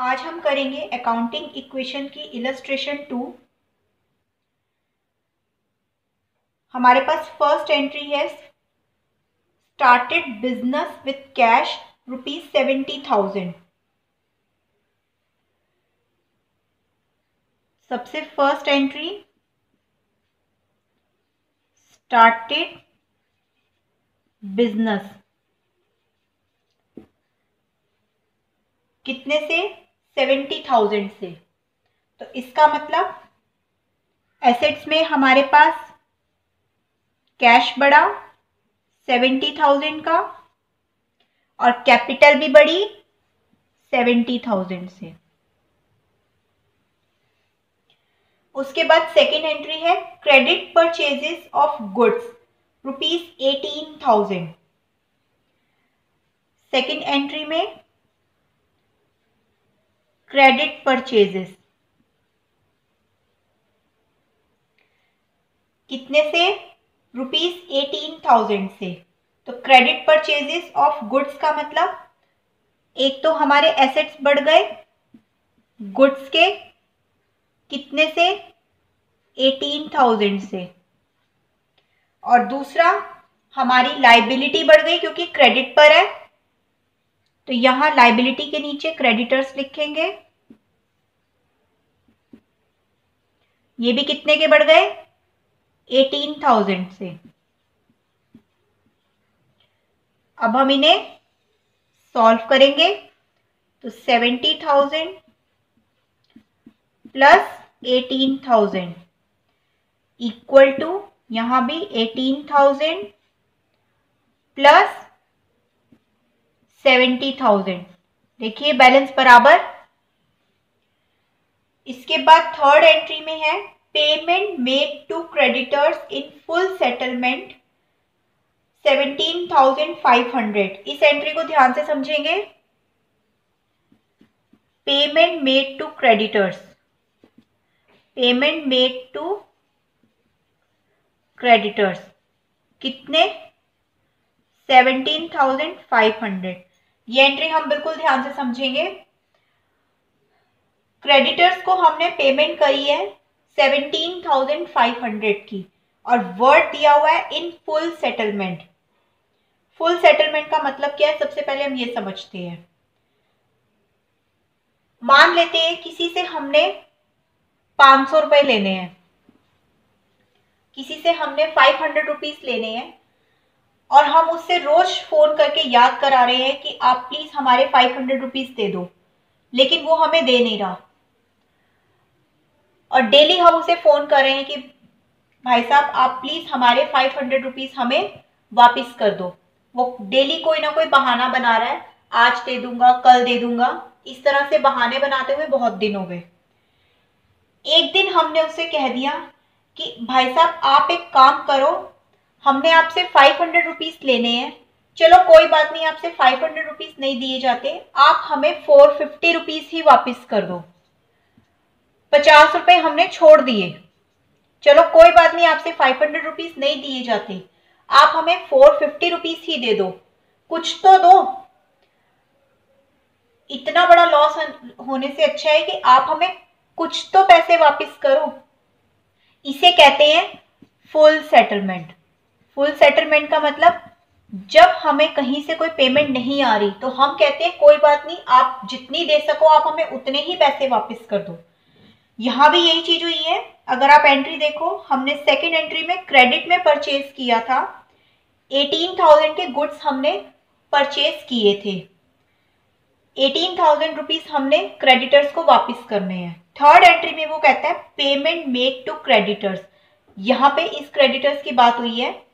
आज हम करेंगे अकाउंटिंग इक्वेशन की इलस्ट्रेशन 2। हमारे पास फर्स्ट एंट्री है स्टार्टेड बिजनेस विथ कैश ₹70,000। सबसे फर्स्ट एंट्री स्टार्टेड बिजनेस कितने से? 70,000 से। तो इसका मतलब एसेट्स में हमारे पास कैश बढ़ा 70,000 का और कैपिटल भी बढ़ी 70,000 से। उसके बाद सेकेंड एंट्री है credit purchases of goods ₹18,000। Second entry में क्रेडिट परचेजेस कितने से? ₹18,000 से। तो क्रेडिट परचेजेस ऑफ गुड्स का मतलब एक तो हमारे एसेट्स बढ़ गए गुड्स के कितने से? 18,000 से। और दूसरा हमारी लाइबिलिटी बढ़ गई क्योंकि क्रेडिट पर है, तो यहां लाइबिलिटी के नीचे क्रेडिटर्स लिखेंगे। ये भी कितने के बढ़ गए? 18,000 से। अब हम इन्हें सॉल्व करेंगे तो 70,000 प्लस 18,000 इक्वल टू यहां भी 18,000 प्लस 70,000। देखिए बैलेंस बराबर। इसके बाद थर्ड एंट्री में है payment made to creditors in full settlement 17,500। इस एंट्री को ध्यान से समझेंगे। Payment made to creditors, payment made to creditors कितने? 17,500। ये एंट्री हम बिल्कुल ध्यान से समझेंगे। क्रेडिटर्स को हमने पेमेंट करी है 17,500 की और वर्ड दिया हुआ है इन फुल सेटलमेंट। फुल सेटलमेंट का मतलब क्या है? सबसे पहले हम ये समझते हैं। मान लेते हैं किसी से हमने 500 रुपए लेने हैं, किसी से हमने 500 रुपीज लेने हैं और हम उससे रोज फोन करके याद करा रहे हैं कि आप प्लीज हमारे 500 रुपीज दे दो, लेकिन वो हमें दे नहीं रहा। और डेली हम उसे फोन कर रहे हैं कि भाई साहब आप प्लीज हमारे 500 रुपीज हमें वापिस कर दो। वो डेली कोई ना कोई बहाना बना रहा है, आज दे दूंगा, कल दे दूंगा, इस तरह से बहाने बनाते हुए बहुत दिन हो गए। एक दिन हमने उससे कह दिया कि भाई साहब आप एक काम करो, हमने आपसे 500 रुपीज लेने हैं, चलो कोई बात नहीं, आपसे 500 रुपीज नहीं दिए जाते, आप हमें 450 रुपीज ही वापिस कर दो। 50 रुपए हमने छोड़ दिए, चलो कोई बात नहीं, आपसे 500 रुपीज नहीं दिए जाते, आप हमें 450 रुपीज ही दे दो, कुछ तो दो। इतना बड़ा लॉस होने से अच्छा है कि आप हमें कुछ तो पैसे वापस करो। इसे कहते हैं फुल सेटलमेंट। फुल सेटलमेंट का मतलब जब हमें कहीं से कोई पेमेंट नहीं आ रही तो हम कहते हैं कोई बात नहीं, आप जितनी दे सको आप हमें उतने ही पैसे वापस कर दो। यहां भी यही चीज हुई है। अगर आप एंट्री देखो, हमने सेकेंड एंट्री में क्रेडिट में परचेज किया था, 18,000 के गुड्स हमने परचेज किए थे, 18,000 रुपीज हमने क्रेडिटर्स को वापस करने हैं। थर्ड एंट्री में वो कहता है पेमेंट मेड टू क्रेडिटर्स। यहां पे इस क्रेडिटर्स की बात हुई है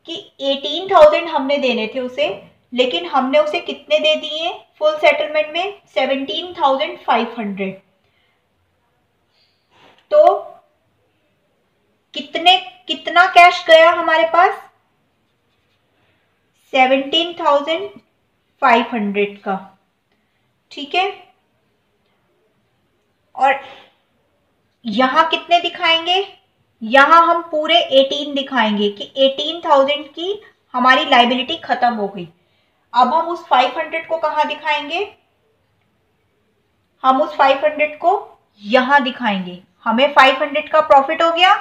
कि 18,000 हमने देने थे उसे, लेकिन हमने उसे कितने दे दिए फुल सेटलमेंट में? 17,500। तो कितना कैश गया हमारे पास? 17,500 का। ठीक है, और यहां कितने दिखाएंगे? यहां हम पूरे 18 दिखाएंगे कि 18,000 की हमारी लाइबिलिटी खत्म हो गई। अब हम उस 500 को कहां दिखाएंगे? हम उस 500 को यहां दिखाएंगे। हमें 500 का प्रॉफिट हो गया,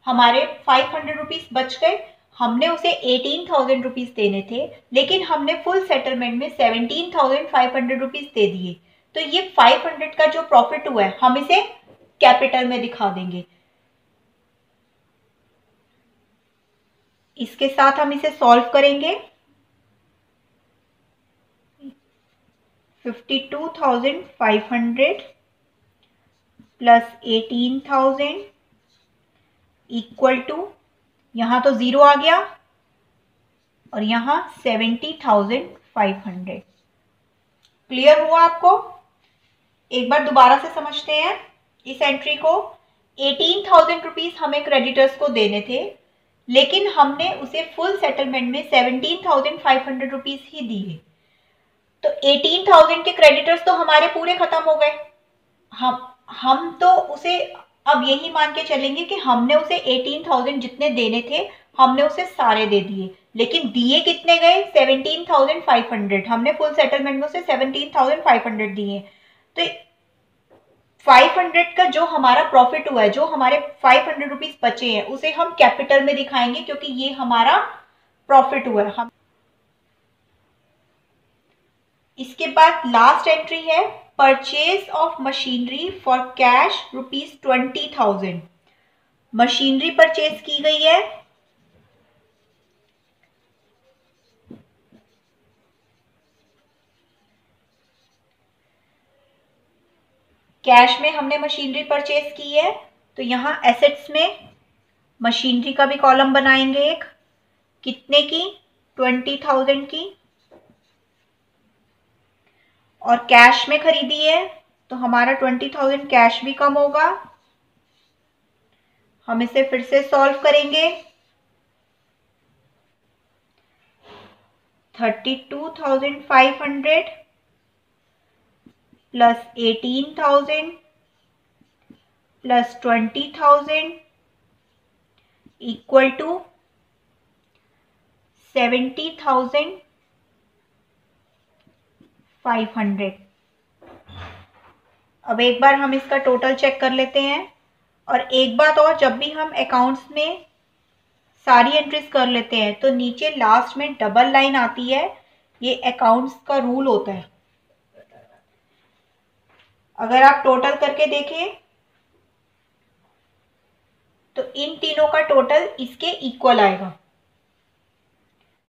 हमारे 500 रुपीज बच गए। हमने उसे 18,000 रुपीज देने थे, लेकिन हमने फुल सेटलमेंट में 17,500 रुपीज दे दिए। तो ये 500 का जो प्रॉफिट हुआ है हम इसे कैपिटल में दिखा देंगे। इसके साथ हम इसे सॉल्व करेंगे। 52,500 प्लस 18,000 इक्वल टू, यहां तो 0 आ गया और यहां 70,500। क्लियर हुआ आपको? एक बार दोबारा से समझते हैं इस एंट्री को। 18,000 रुपीज हमें क्रेडिटर्स को देने थे, लेकिन हमने उसे फुल सेटलमेंट में 17,500 रुपीज ही दिए। तो 18,000 के क्रेडिटर्स तो हमारे पूरे खत्म हो गए। हम तो उसे अब यही मान के चलेंगे कि हमने उसे 18,000 जितने देने थे हमने उसे सारे दे दिए, लेकिन दिए कितने गए? 17,500। हमने फुल सेटलमेंट में उसे 17,500 दिए। तो 500 का जो हमारा प्रॉफिट हुआ है, जो हमारे 500 रुपीज बचे हैं, उसे हम कैपिटल में दिखाएंगे क्योंकि ये हमारा प्रॉफिट हुआ है। इसके बाद लास्ट एंट्री है purchase of machinery for cash ₹20,000। Machinery purchase की गई है। कैश में हमने मशीनरी परचेज की है, तो यहां एसेट्स में मशीनरी का भी कॉलम बनाएंगे एक। कितने की? 20,000 की। और कैश में खरीदी है तो हमारा 20,000 कैश भी कम होगा। हम इसे फिर से सॉल्व करेंगे। 32,500 प्लस 18,000 प्लस 20,000 इक्वल टू 70,500। अब एक बार हम इसका टोटल चेक कर लेते हैं। और एक बात और, जब भी हम अकाउंट्स में सारी एंट्रीज कर लेते हैं तो नीचे लास्ट में डबल लाइन आती है। ये अकाउंट्स का रूल होता है। अगर आप टोटल करके देखें तो इन तीनों का टोटल इसके इक्वल आएगा।